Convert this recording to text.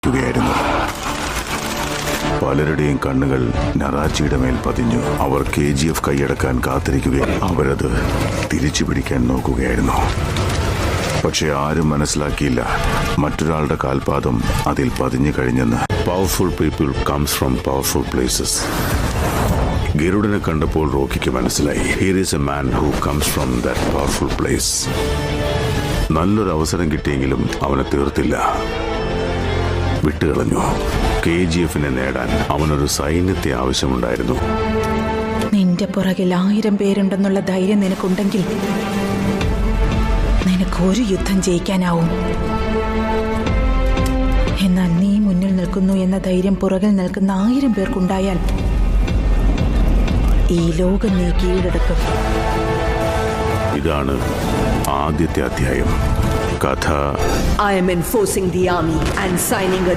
കാത്തിരിക്കുകയായിരുന്നു. പലരുടെയും കണ്ണുകൾ നറാച്ചിയുടെ മേൽ പതിഞ്ഞു. അവർ KGF കൈയടക്കാൻ കാത്തിരിക്കുകയും അവരത് തിരിച്ചു പിടിക്കാൻ നോക്കുകയായിരുന്നു. പക്ഷെ ആരും മനസ്സിലാക്കിയില്ല മറ്റൊരാളുടെ കാൽപാദം അതിൽ പതിഞ്ഞു കഴിഞ്ഞെന്ന്. Powerful people comes from powerful places. ഗരുഡനെ കണ്ടപ്പോൾ റോക്കിക്ക് മനസ്സിലായി, here is a man who comes from that powerful place. നല്ലൊരു അവസരം കിട്ടിയെങ്കിലും അവനെ തീർത്തില്ല, വിട്ടുകളഞ്ഞു. KGFനെ നേടാൻ അവനൊരു സൈന്യത്തെ ആവശ്യമുണ്ടായിരുന്നു. നിന്റെ പുറകിൽ 1000 പേരുണ്ടെന്നുള്ള ധൈര്യം നിനക്കുണ്ടെങ്കിൽ നിനക്ക് ഒരു യുദ്ധം ജയിക്കാനാവും. എന്നാൽ നീ മുന്നിൽ നിൽക്കുന്നു എന്ന ധൈര്യം പുറകിൽ നിൽക്കുന്ന 1000 പേർക്കുണ്ടായാൽ ഈ ലോകം നീ കീഴടക്കും. ഇതാണ് ആദ്യത്തെ അധ്യായം. കഥ I am enforcing the army and signing a